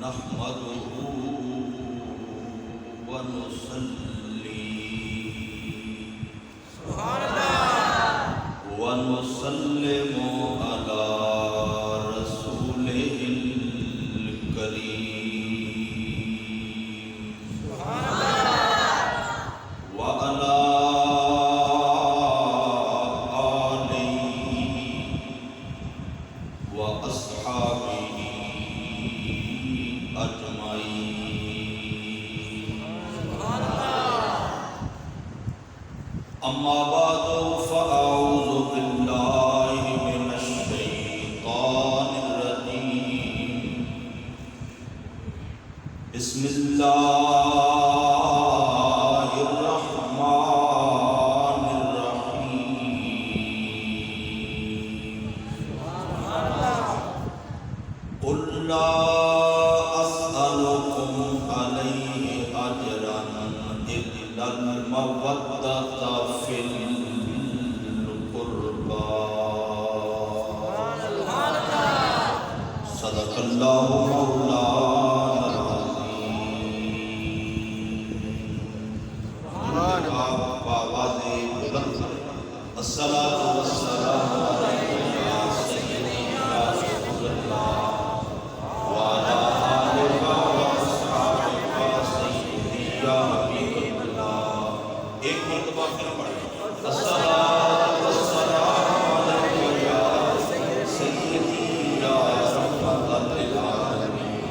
نحمده ونصلي ونسلم على رسوله الكريم وعلى آله وأصحابه أجمعين. أما بعد فأعوذ بالله من الشيطان الرجيم. بسم الله الرحمن الرحيم. قل لا أسألكم عليه أجرا إلا المودة في القربى. صدق الله مولانا العظيم. بآواز بلند الصلاة والسلام علیکم یا سیدی یا رسول اللہ وعلی آلک واصحابک سیدی یا حبیب اللہ. ایک مرتبہ پھر پڑھیں. الصلاة والسلام علیکم یا سیدی یا رحمت للعالمین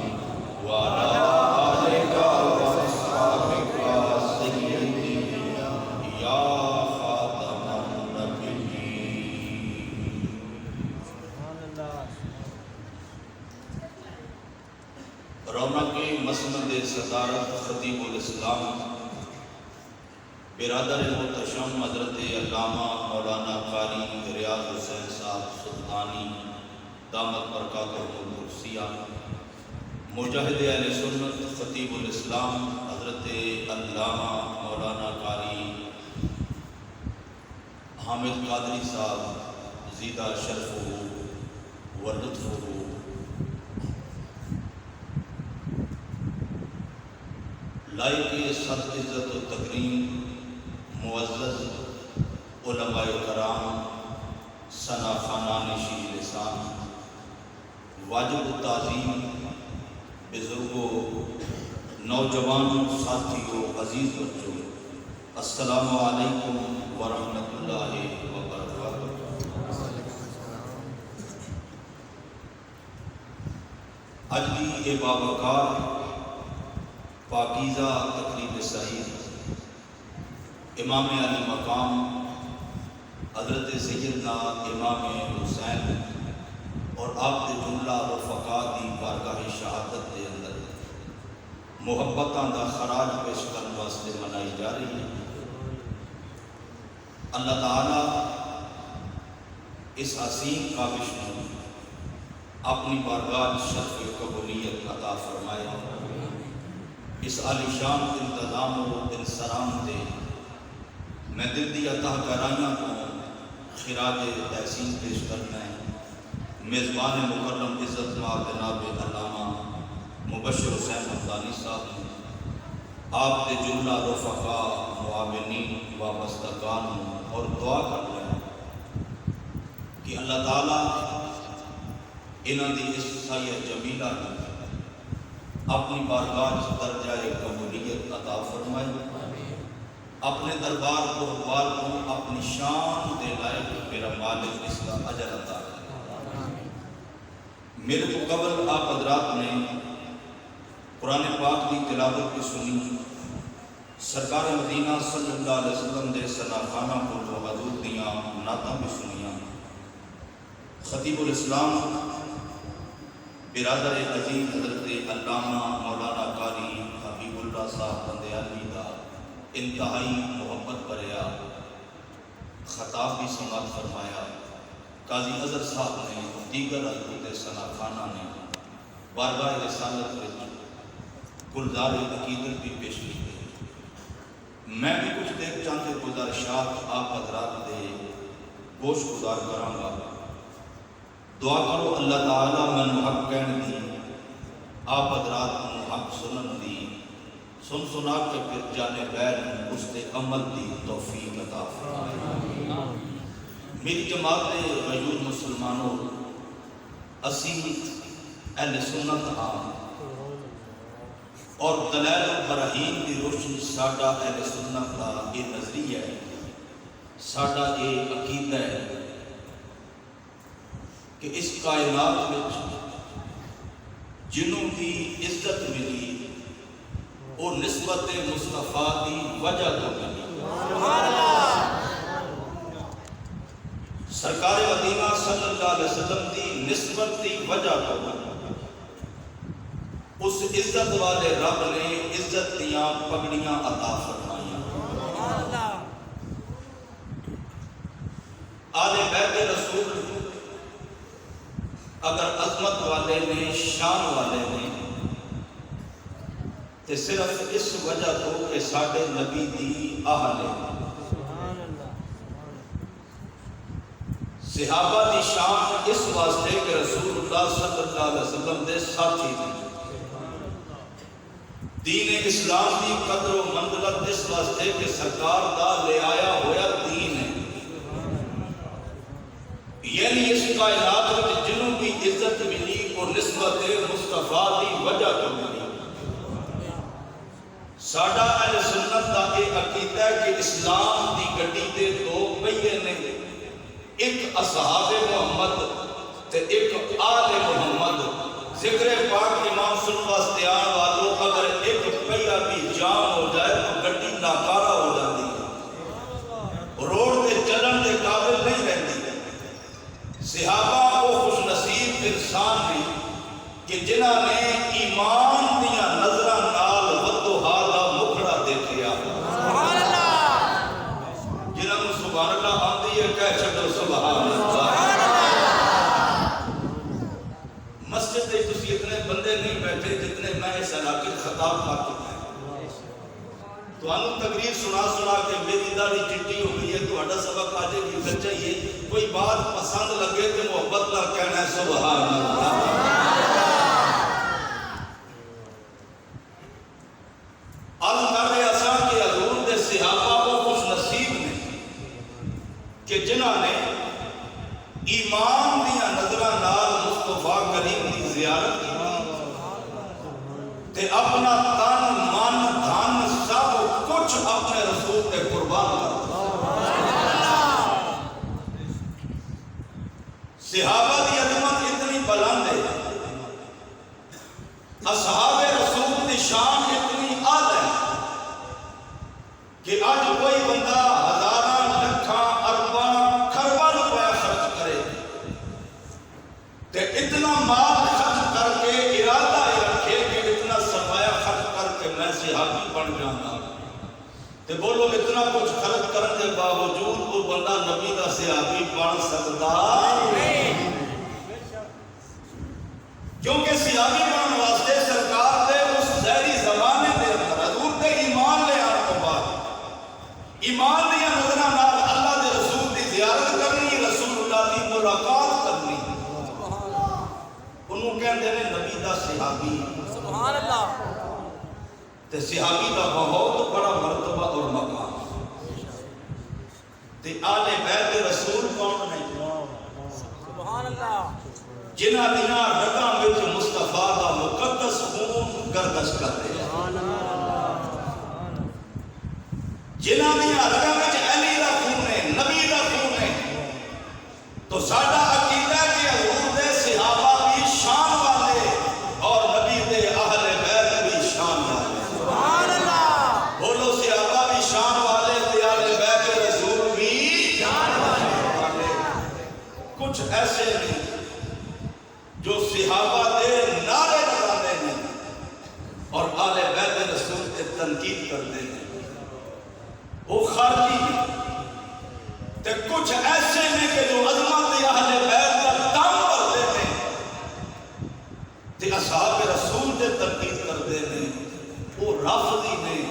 وعلی آلک واصحابک سیدی یا خاتم النبیین. رونق مسند صدارت خطیب الاسلام برادر محتشم حضرت علامہ مولانا قاری ریاض حسین صاحب سلطانی دامت برکاتہ القدسیہ، مجاہد اہل سنت خطیب الاسلام حضرت علامہ مولانا قاری حامد قادری صاحب زیدہ شرفہ و لطفہ، لائق صد عزت و تکریم معزز علماء کرام، ثنا خانان شیخ لسان، واجب التعظیم بزرگوں، نوجوانوں، ساتھیوں، عزیز بچوں، السلام علیکم ورحمۃ اللہ وبرکاتہ. اج دی یہ باوقار پاکیزہ تقریب سعید امام علی مقام حضرت سیدنا امام حسین اور آپ کے جملہ رفقا دی بارگاہ شہادت کے اندر محبتاں دا خراج پیش کرنے واسطے منائی جا رہی ہے. اللہ تعالیٰ اس حسین کاوش میں اپنی بارگاہ شرف قبولیت عطا فرمائے. اس عالی شان انتظام و انسرام دے میں دل دی عطا کرائیاں کو خراج تحسین پیش کرنا ہے. میزبان مکرم عزت مآب جناب علامہ مبشر حسین حمدانی صاحب، آپ کے جملہ رفقا، معاونین، وابستگان اور دعا کر رہے ہیں کہ اللہ تعالیٰ انہاں دی اس سایہ جمیلہ کو اپنی بارگاہ درجہ قبولیت عطا فرمائے. اپنے دربار کو اقبال کو اپنی شان دے لائق میرا مالک اس کا اجر عطا کرے. میرے کو قبل آپ حضرات نے قرآن پاک کی تلاوت کی سنی، سرکار مدینہ صلی اللہ علیہ وسلم دے ثناخانہ کو حضور دیاں نعتاں بھی سنیاں. خطیب الاسلام برادر عظیم حضرت علامہ مولانا قاری حبیب اللہ صاحب بندیالی کا انتہائی محبت بریا خطاب بھی سماعت فرمایا. قاضی اظہر صاحب نے دیگر حضرت ثناخانہ نے بارگاہ رسالت وچ گلزار عقیدت بھی پیش کی. میں بھی کچھ دیر چند گزارشات آپ حضرات دے گوش گزار کراں گا. دعا کرو اللہ تعالیٰ میں حق کہنے دی آپ حضرات کو حق سنن دی سن سنا کے پھر جانے غیر اس دے عمل دی توفیق عطا فرمائے۔ میری جماعت غیور مسلمانوں، اسی اہل سنت ہاں اور دلائل براہین کی روشنی ساڈا اہل سنت کا یہ نظریہ ہے، ساڈا یہ عقیدہ ہے کہ اس کائنات میں جنہوں کی عزت ملی وہ نسبت مصطفیٰ کی وجہ تو ملی۔ سرکار مدینہ صلی اللہ علیہ وسلم کی نسبت کی وجہ تو ملی۔ اس عزت والے رب نے عزت دیاں پگڑیاں عطا فرمائیاں۔ آل بیت رسول اگر عظمت والے نے، شان والے نے، تو صرف اس وجہ تو کہ ساڈے نبی دی اہل ہے۔ صحابہ دی شان اس واسطے کہ رسول اللہ صلی اللہ علیہ وسلم دے ساتھی تھے۔ دین اسلام دی قدر و منزلت اس واسطے کہ سرکار دا لے آیا ہویا دین ہے، یعنی اس کائنات میں جنہوں کی عزت ملی اور نسبت مصطفیٰ دی وجہ تو ملی۔ ساڈا اہل سنت دا یہ عقیدہ ہے کہ اسلام دی گڈی دے دو پہیے نے، ایک اصحاب محمد تے ایک آل محمد۔ ذکر پاک امام سن واسطے آن والوں اگر ایک پہیا بھی جام ہو جائے تو گڈی ناکارہ ہو جاتی ہے، روڈ پہ چلن دے قابل نہیں رہتی۔ صحابہ وہ خوش نصیب انسان ہیں کہ جنہاں نے ایمان دیا نظرہ نال ودوہا دا مکھڑا دیکھیا۔ جنہاں کو سبحان اللہ آندی ہے کہہ چھڑو سبحان اللہ۔ مسجد دے تسی اتنے بندے نہیں بیٹھے جتنے میں اس علاقے خطاب کر چکا ہے۔ تو انہوں تقریر سنا سنا کے میری داڑھی چٹی ہو گئی ہے، تو اڈا سبق آجے کی پھر چاہیے کوئی بات پسند لگے تو محبت نہ کہنا ہے سبحان اللہ۔ عرض کر رہے آسان کہ حضور دے صحابہ کو خوش نصیب نے کہ جنہاں نے ایمان دیا نظرہ نال مصطفیٰ کریم کی زیارت کی تے اپنا تن من دھن سب کچھ اپنے رسول کے قربان کر۔ صحابہ دی عظمت اتنی بلند ہے، اصحاب رسول کی شان اتنی اعلی ہے کہ آج کوئی بندہ ہزاراں لکھاں ارباں کھرباں روپیہ خرچ کرے تے اتنا مال خرچ کر کے ارادہ رکھے کہ اتنا سرمایہ خرچ کر کے میں صحابی بن جانا، تے بولو اتنا کچھ خرچ کرنے کے باوجود وہ بندہ نبی دا صحابی بن سکتا نہیں، کیونکہ صحابی بن واسطے سرکار دے اس ظاہری زمانے دے اندر حضور دے ایمان لے آنے کے بعد ایمان دیا نظرہ نال اللہ دے رسول دی زیارت کرنی، رسول اللہ دی ملاقات کرنی، انہوں کہندے نے نبی دا صحابی۔ سبحان اللہ۔ تے صحابی دا بہت بڑا مرتبہ اور مقام۔ تے آل بیت رسول کون ہے؟ سبحان اللہ۔ جنہاں دیاں رگاں وچ مصطفیٰ دا مقدس خون گردش کرتے ہیں، جنہاں دیاں رگاں وچ علی دا خون ہے، نبی دا خون ہے۔ تو ساڈا عقیدہ ہے کہ حضور دے صحابہ بھی شان والے اور نبی دے اہل بیت بھی شان والے۔ سبحان اللہ۔ بولو صحابہ بھی شان والے تے اہل بیت رسول بھی شان والے۔ کچھ ایسے نہیں جو صحابہ دے نعرے لگاتے ہیں اور آل بیت رسول کے تنقید کرتے ہیں، وہ خارجی ہیں۔ تے کچھ ایسے ہیں کہ جو عظمت اہل بیت کا دم کرتے ہیں تے اصحاب رسول کے تنقید کرتے ہیں، وہ رافضی نے۔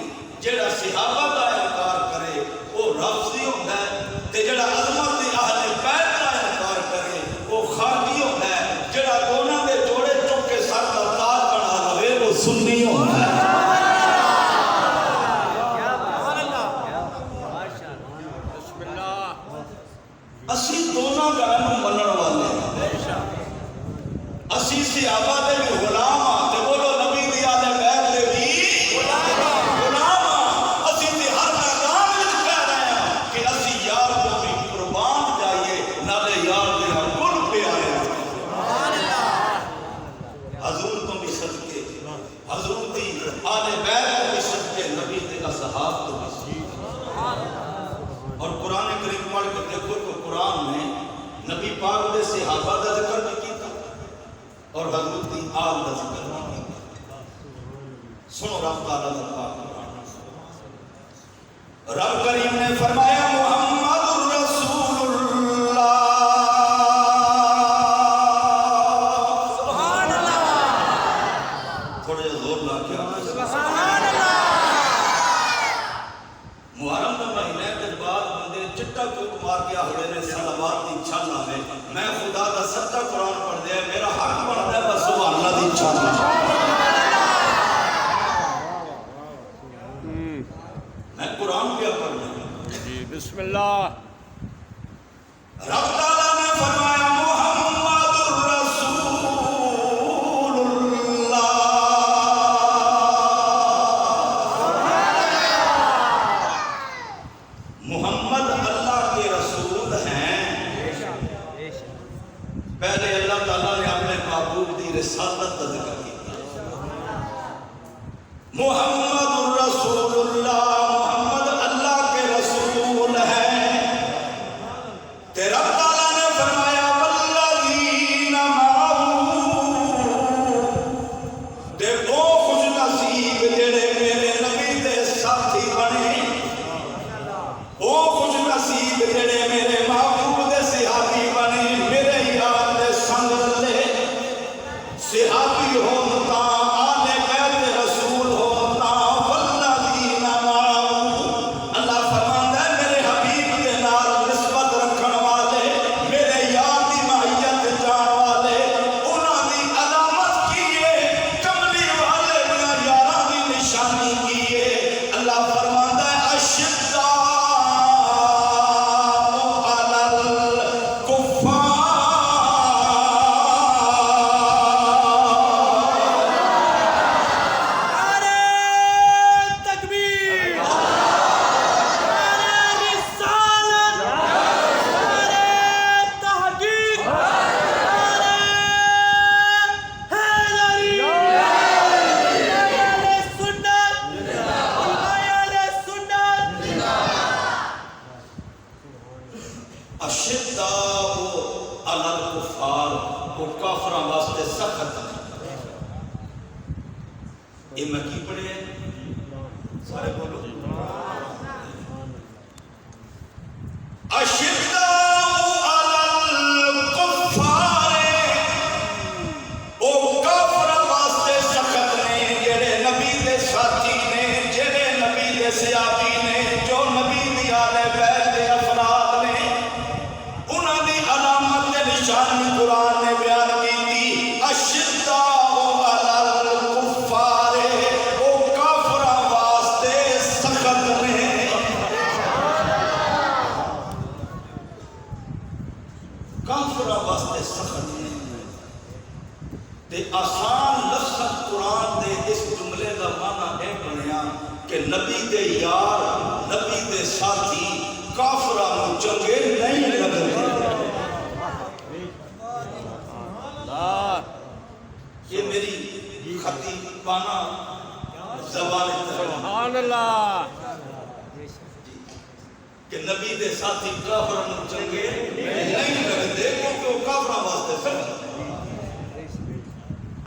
جڑا صحابہ کا انکار کرے وہ رافضی ہوتا ہے، تے جڑا عظمت اہل بیت کا انکار کرے وہ خارجی ہوتا ہے۔ جڑا دونوں کے جوڑے چک کے سر کا تاج بنا سنی ہوتا ہے۔ اسی دونوں گھروں منن والے ہیں، اسی صحابہ دے بھی غلام ہاں تے بولو نبی دی آل بیت دے بھی غلام ہاں۔ اسی تے ہر میدان وچ کہہ رہے ہیں کہ اسی یار کو بھی قربان جائیے نالے یار دے ہاں کل پیارے ہیں۔ حضور تو بھی صدقے، حضور دی آل بیت تو بھی صدقے، نبی دے اصحاب تو بھی صدقے۔ اور قرآن کریم پڑھ کے دیکھو کہ قرآن میں نبی پاک دے صحابہ دا ذکر بھی کیتا اور حضرت دی آل دا ذکر بھی کیتا۔ سنو رب تعالیٰ دا پاک قرآن، رب کریم نے فرمایا محمد رسول اللہ، سبحان اللہ، تھوڑے زور لا کیا سبحان اللہ۔ محرم کا مہینہ کے بعد بندے چٹا کوک مار کے ہوئے نے صلوات دی چھل آوے، میں خدا دا سچا قرآن پڑھ دیا، میرا حق بنتا ہے بس سبحان اللہ دی چھل میں قرآن کیا پڑھنا جی بسم اللہ۔ رب تعالیٰ نے فرمایا محمد رسول اللہ، محمد اللہ کے رسول ہیں۔ پہلے اللہ تعالیٰ نے اپنے محبوب دی رسالت کا ذکر کیا، محمد الرسول اللہ، محمد اللہ کے رسول ہیں۔ تے رب تعالیٰ نے فرمایا والذین معہ، تے وہ خوش نصیب جڑے میرے نبی دے ساتھی بنے، وہ خوش نصیب جڑے میرے محبوب دے صحابی بنے، میرے یار دے سنگ لے صحابی ہوتا آل بیت رسول ہوتا والذین معہ۔ اللہ فرماندا ہے میرے حبیب کے نال نسبت رکھن والے، میرے یار دی معیت جان والے، انہاں دی علامت کیے، کملی والے دیاں یاراں دی نشانی کیے۔ اللہ فرماندا ہے اشداء یہ میں کی پڑھے ہیں سارے بولو اشداء علی الکفار، او کافر واسطے سخت نے، جڑے نبی دے ساتھی نے، جڑے نبی دے صحابی نے، جو نبی دی آل بیت دے افراد نے، انہاں دی علامت تے نشانی قرآن نے بیان کی۔ اشداء آسان لفظ قرآن دے اس جملے کا معنی یہ بنیا کہ نبی دے یار، نبی دے ساتھی کافراں چنگے نہیں لگتے۔ یہ میری خطی پانا زبان سبحان اللہ کہ نبی دے ساتھی کافراں چنگے نہیں لگتے کیونکہ وہ کافراں واسطے سخت۔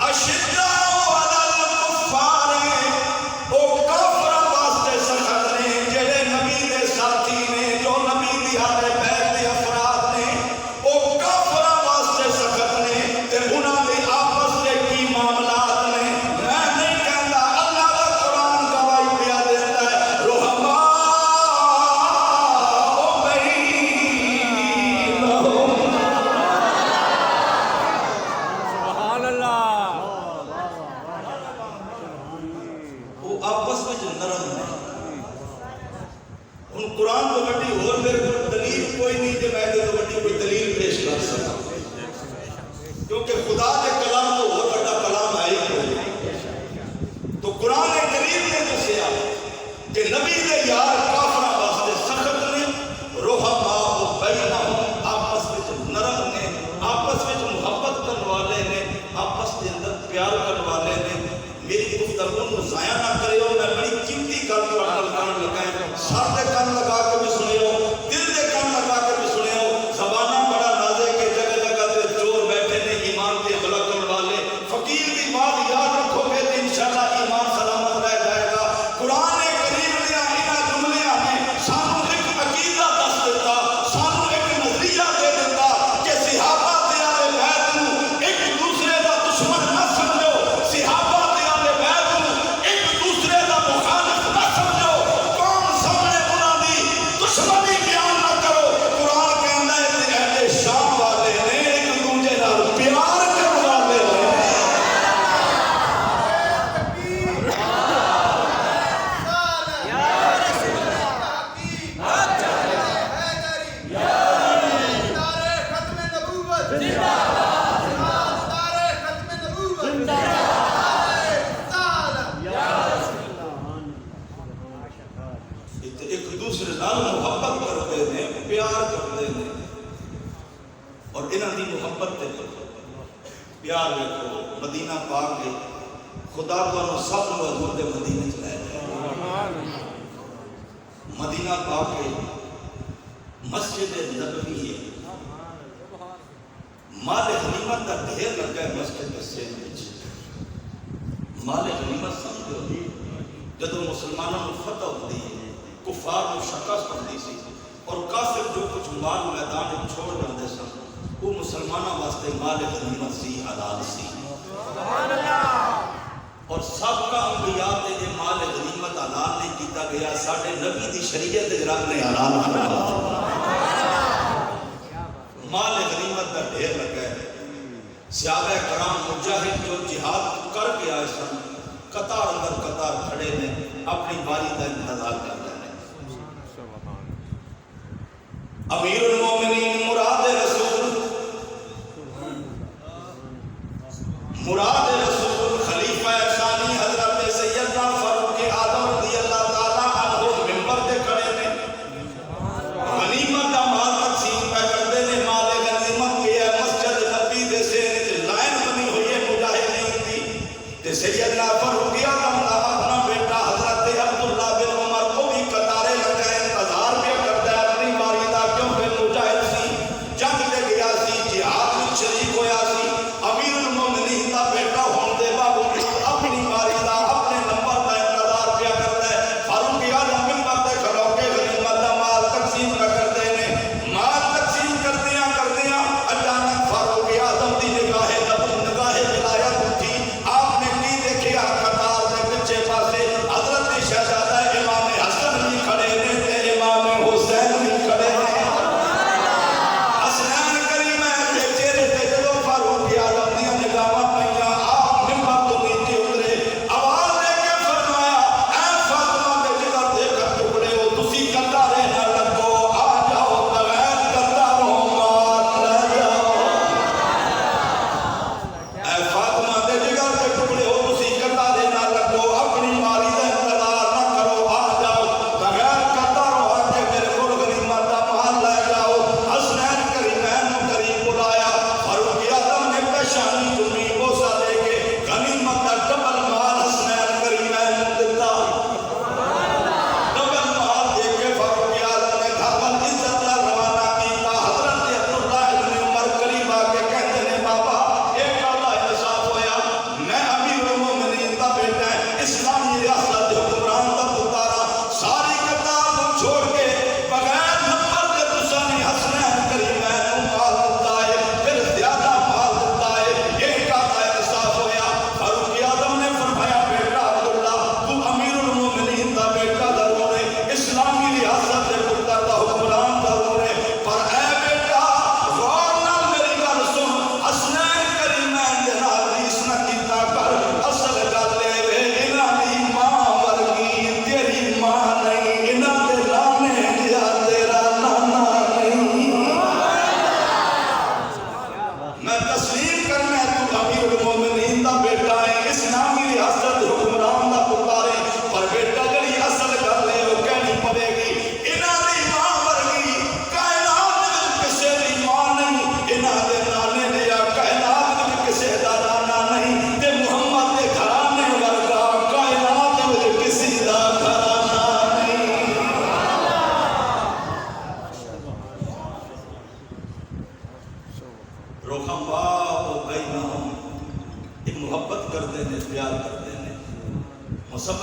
اشداء علی الکفار، او کافر واسطے سخت نے، جڑے نبی دے ساتھی نے، جو نبی دی آل بیت دے افراد نے، او کافر واسطے سخت نے، تے انہاں دے آپس دے کی معاملات نے، میں نہیں کہندا، اللہ دا قرآن گواہی پیا دیتا ہے، رحماء بینہم، سبحان اللہ۔ وہ آپس میں نرم ہے. ہن قرآن تو بڑی اور میرے کو دلیل کوئی نہیں کہ میں تو بڑی کوئی دلیل پیش کر سکتا، کیونکہ خدا کے کلام تو اور بڑا کلام ہے ہی کوئی. تو قرآن کریم نے دسیا کہ نبی دے یار کافراں واسطے سخت نے، رحماء بینہم آپس وچ نرم نے، آپس وچ محبت کرنے والے نے، آپس دے اندر پیار کرنے والے نے. میری گفتگو کو ضائع نہ کریو، میں بڑی قیمتی گل کرن لگا ہوں. سر دے کن لگا کے بھی سنیو، دل دے کن لگا کے بھی سنیو. زبانہ بڑا نازک ہے، جگہ جگہ تے چور بیٹھے نے ایمان کے غلا کرنے والے. فقیر دی بات یاد رکھو گے تو انشاءاللہ ایمان سلامت رہ جائے گا. قرآن کریم نے انہاں جملیاں نے سانو ایک عقیدہ دس دیتا، سانو ایک نظریہ دے دیتا کہ صحابہ تے اہل بیت نوں ایک دوسرے دا دشمن نہ سمجھو، صحابہ تے اہل بیت نوں ایک دوسرے دا مخالف نہ سمجھو، قوم سامنے انہاں دی دشمنی بیان نہ کرو. قرآن کہندا ہے کہ اہل شام والے نے ایک دوسرے نال پیار کرنے والے نے. ایک دوسرے نال محبت کرتے ہیں، پیار کرتے ہیں. اور انہاں دی محبت تے پیار ویکھو. مدینہ پاک ہے، خدا تانوں سب نوں حضور دے مدینے چ لے جائے. مدینہ پاک ہے، مسجد نبوی ہے. مال غنیمت کا ڈھیر لگا ہے مسجد کے سین وچ. مال غنیمت سمجھو جدوں مسلمانوں کو فتح ہوتی ہے، کفار کو شکست ہوتی سی اور کافر جو کچھ مال میدان میں چھوڑ جاندے سن، وہ مسلمانوں واسطے مال غنیمت سی، حلال سی. اور سابقہ انبیاء تے یہ مال غنیمت حلال نہیں کیتا گیا، ساڈے نبی دی شریعت رب نے حلال فرمایا. مال غنیمت کا ڈھیر لگا ہے. صحابہ کرام مجاہد جو جہاد کر کے آئے سن، قطار اندر قطار کھڑے نے، اپنی باری کا انتظار کر رہے ہیں. امیر المومنین مراد رسول، مراد رسول خلیفہ ثانی حضرت سیدنا فاروق اعظم رضی اللہ تعالیٰ عنہ منبر تے کھڑے نے. غنیمت کا مال تقسیم پہ کرتے ہیں. مال غنیمت کے ہے مسجد نبی دے سین لائن بنی ہوئی ہے مجاہدین دی. تے سیدنا فاروق اعظم دا اپنا بیٹا حضرت عبداللہ بن عمر کو بھی قطارے لگائے انتظار پہ کرتا ہے اپنی باری دا، کیونکہ مجاہد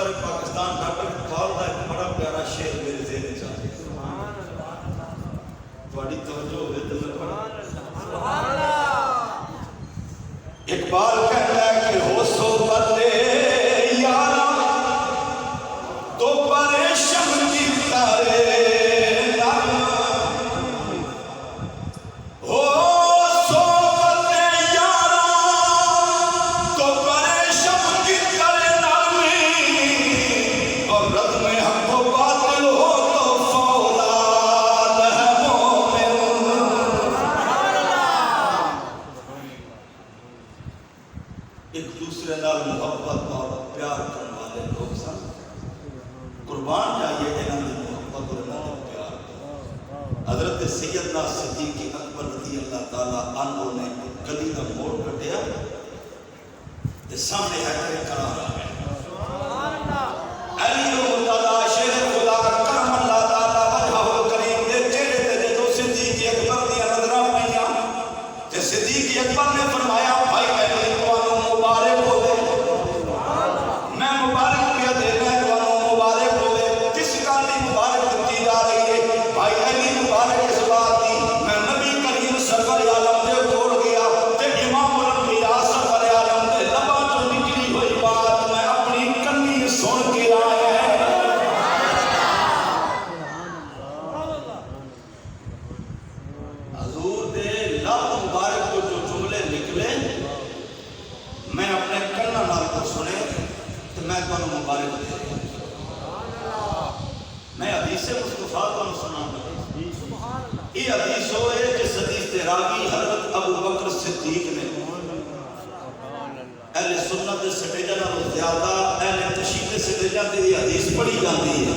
سفر پاکستان ڈاکٹر اقبال کا ایک بڑا پیارا شعر میرے ذہن چ آیا، تھوڑی توجہ ہوئے تو میں پڑھا۔ اقبال کہتا ہے کہ ہو صحبت یارا تو پریشان کی تارے محبت اور پیار کرنے والے لوگ سن، قربان جائیے انہوں نے محبت اور انہوں نے پیار۔ حضرت سیدنا صدیق اکبر رضی اللہ تعالیٰ عنہ نے گلی کا موڑ کٹیا تے سامنے حیدر کرار آ گئے، علی المرتضیٰ شیر خدا کرم اللہ تعالیٰ وجہہ الکریم دے چہرے تے جو صدیق اکبر دی نظراں پئیاں تے صدیق اکبر نے فرمایا بھائی علی تانوں مبارک ہو یہ حدیث ہوئے جس حدیث تے راوی حضرت ابو بکر صدیق نے اہل سنت سٹیجہ نہ زیادہ اہل تشیع سٹیجہ تے یہ حدیث پڑھی جاتی ہے،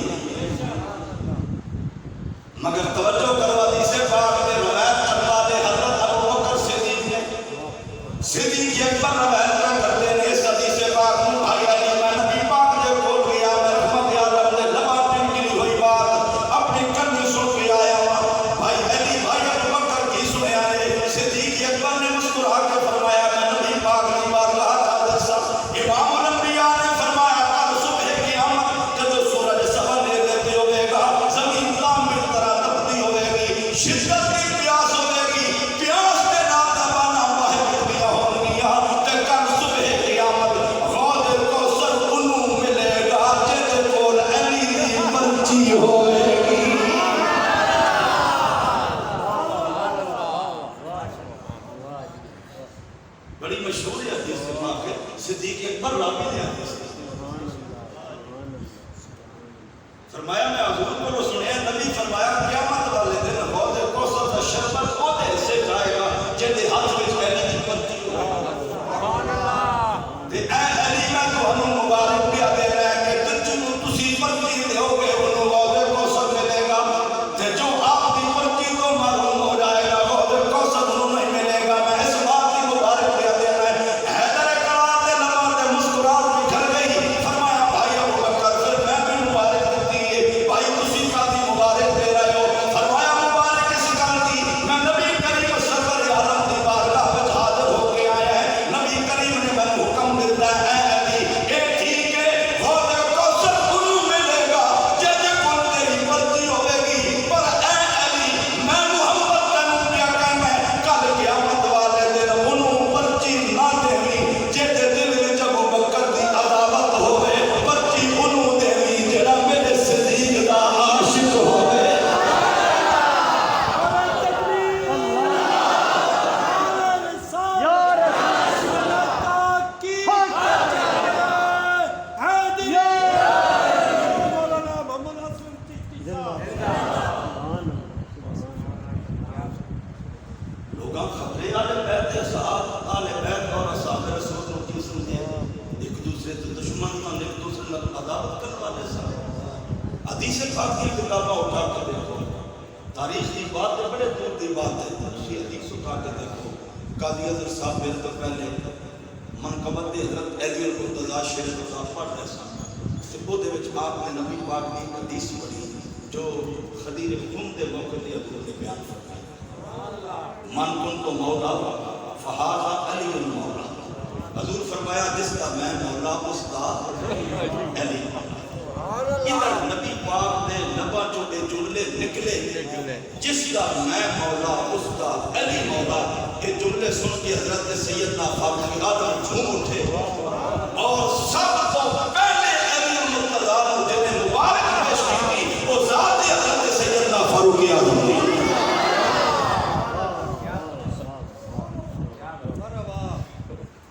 مگر توجہ کرو حدیث پاک میں روایت کرنے والے حضرت ابو بکر صدیق نے صدیق اکبر روایت کرتے ہیں اس حدیث پاک میں بھائی علی میں نبی پاک دے کول گیا میں رحمت عالم نے لبا نکلی ہوئی بات اپنی کن سن کے آیا صدیق اکبر نے مسکرا کے فرمایا میں نبی پاک کی بارگاہ کا دسا امام الانبیاء نے فرمایا کل صبح قیامت جب سورج سونے دیتے ہوئے گا زمین تعمیر طرح تپتی ہوئے گی شدت کی پیاس ہوئے گی پیاس کے نام دبانا باہر کیا ہو گیا تے کل صبح قیامت غود کوثر انہوں ملے گا جن کول علی دی مرضی ہوئے گی۔ بڑی مشہور ہے حدیث پاک ہے، صدیق اکبر راوی نے حدیث فرمایا میں حضور کو سنیا نبی فرمایا قیامت والے دن حوض کوثر کا شربت عہدے سے جائے گا جن دے ہاتھ وچ علی دی پرچی سبحان اللہ تے اے علی میں تانوں مبارک پیا دے رہا ہے کہ جنوں تسی پرچی دیو گے انہوں حوض کوثر ملے گا تے جو آپ دی پرچی تو معلوم ہو جائے گا حوض کوثر انہوں نہیں ملے گا۔ میں اس بات کی مبارک حدیث پاک کی کتابیں اٹھا کے دیکھو، تاریخ کی بات ہے، بڑے دور کی بات ہے، اسی حدیث اٹھا کے دیکھو۔ قاضی حضرت صاحب میرے تو پہلے منقبت حضرت علی المرتضیٰ شیر خدا پڑھ رہے سن، سبو دے وچ آپ نے نبی پاک کی حدیث پڑھی جو خدیر خون دے موقع دے حضور نے بیان فرمایا، من کن تو مولا فہذا علی المولا، حضور فرمایا جس کا میں مولا اس کا علی۔ نکلے جس کا میں مولا اس کا علی مولا. یہ جملے سن کے حضرت سیدنا فاروق اعظم جھوم اٹھے اور سب کو پہلے علی مرتضیٰ کو جنہیں مبارک پیش کی وہ ذات حضرت سیدنا فاروق اعظم نے.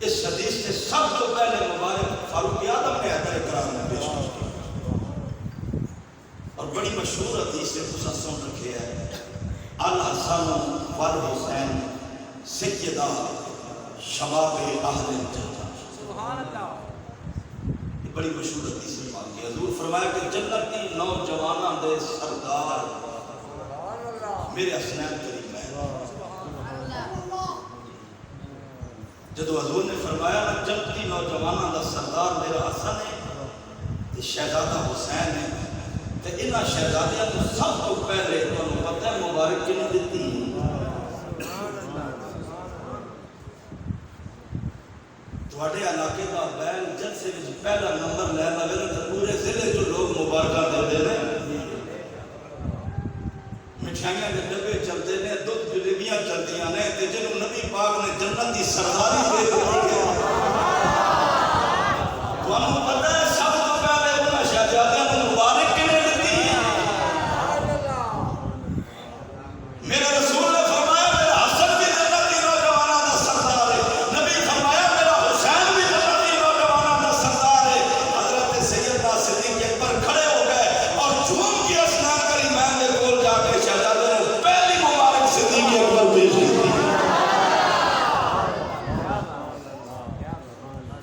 اس حدیث سے سب کو پہلے مبارک فاروق اعظم نے اہل کرام میں پیش کی. اور بڑی مشہور حدیث سے تسا سن رکھے ہے الحسن والحسین سیدہ شباب اہل الجنہ. سبحان اللہ. یہ بڑی مشہور حدیث ہے پاک کی. حضور فرمایا کہ جنت کی نوجواناں دے سردار میرے حسنین قریب ہے. جدو حضور نے فرمایا نا جنت کی نوجواناں دا سردار میرا حسن ہے تے شہزادہ حسین ہے تے انہاں شہزادیاں تو سب تو پہلے تانوں پتہ ہے مبارک کنے دتی تواڈے علاقے دا بیل جلسے وچ پہلا نمبر لے لگے تے پورے ضلع جو لوگ مبارکاں دیندے نے. مٹھائیاں کے ڈبے چلتے ہیں دودھ جلیبیاں چلدیاں نے تے جنوں نبی پاک نے جنت دی سرداری دے دتی ہے. تانوں پتہ ہے سب تو پہلے انہاں شہزادیاں کو مبارک کنے دتی ہے. میرے رسول نے فرمایا میرا حسن بھی جنت دی نوجواناں دا سردار ہے. نبی فرمایا میرا حسین بھی جنت دی نوجواناں دا سردار ہے. حضرت سیدنا صدیق اکبر کھڑے ہو گئے اور جھوم کے اسنا کری میں نے کول جا کے شہزادے نے پہلی مبارک صدیق اکبر پیش کی.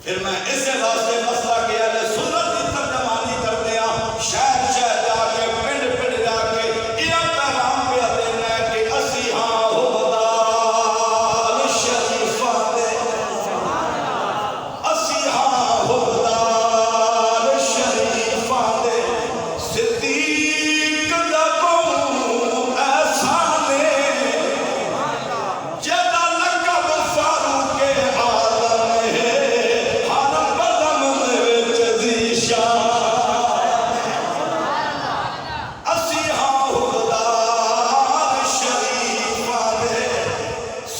پھر میں اسے واسطے مسئلہ کیا کہ سنت کی ترجمانی کرتے ہیں شہر شہر جا کے پنڈ پنڈ جا کے یہ پیغام پہ دینا ہے کہ اسی ہاں حبدار شریفاں دے اسی ہاں حبدار شریفاں دے صدیق دا قوم ایسا نے جدا لقب فاروق اعظم ہے ہر قدم وچ ذیشان. اسی ہاں حبدار شریفاں دے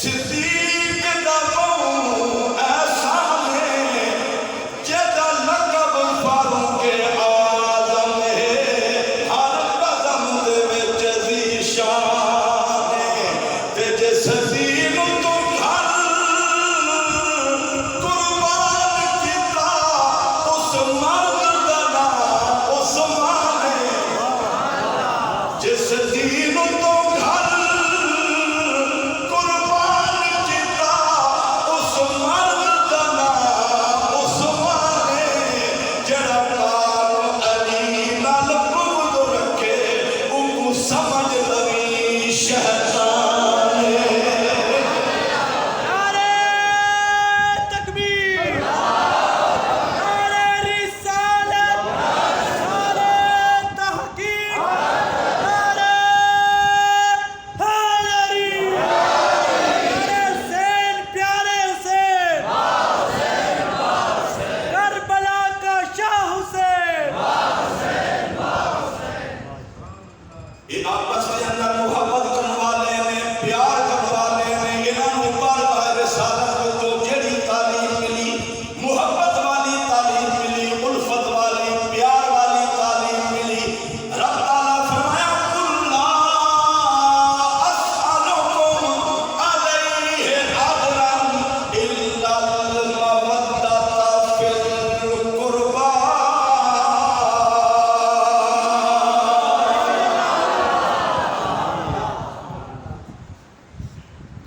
صدیق دا قوم ایسا نے جدا لقب فاروق اعظم ہے ہر قدم وچ ذیشان. تے جس دین تو گھر قربان کیتا اس مرد دا نام عثمان ہے. جس دین تو گھر قربان کیتا اس مرد دا نام عثمان ہے. جڑا پاک علی نال بغض رکھے او سمجھ لوی شیطان ہے. نعرہ تکبیر، نعرہ رسالت، نعرہ تحقیق، نعرہ حیدری، نعرہ حسین پیارے حسین، کربلا کا شاہ حسین. یہ آپس کے اندر محبت کرنے والے نے پیار کرنے والے نے انہوں نے بارگاہ رسالت کو جڑی تعلیم ملی محبت والی تعلیم ملی الفت والی پیار والی تعلیم ملی. رب تعالیٰ فرمایا قُلْ لَا أَسْأَلُكُمْ عَلَيْهِ أَجْرًا إِلَّا الْمَوَدَّةَ فِي الْقُرْبَى.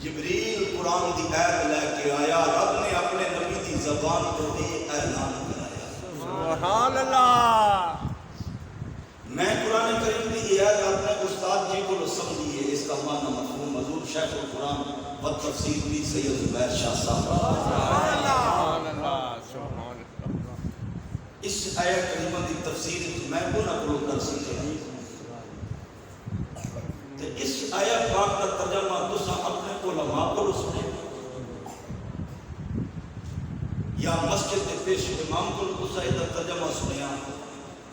جبریل قرآن دی آیت لے کے آیا رب نے اپنے نبی دی زبان پر یہ اعلان کرایا. سبحان اللہ. میں قرآن کریم دی یہ آیت اپنے استاد جی کو سمجھیے اس کا معنی مفہوم حضور شیخ القرآن و تفسیر بھی سید زبیر شاہ صاحب. سبحان اللہ. اس آیت کریمہ دی تفسیر میں کو نہ کرو کر سکے. تو اس آیت پاک کا ترجمہ تسا اپنے علماء کو سنے یا مسجد کے پیش امام کو تسا ادھر ترجمہ سنیا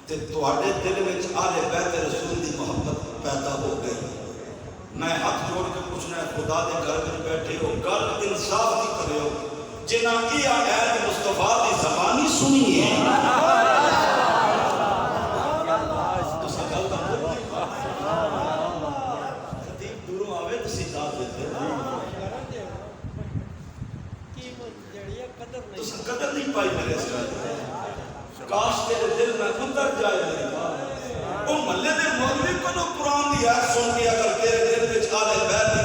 تے تواڈے دل وچ آل بیت رسول دی محبت پیدا ہو گئی. میں ہاتھ جوڑ کے پوچھنا ہے خدا دے گھر میں بیٹھے ہو گل انصاف کی کرے ہو جنہاں یہ آیت مصطفیٰ دی زبانی سنی ہے تسا گل دا خطیب دوروں آوے تو سکھا دیتے تسا قدر نہیں پائی میرے ساتھ. کاش تیرے دل میں اتر جائے میری بات. وہ محلے دے مولوی کو قرآن دی آیت سن کے اگر تیرے دل وچ آلے بیت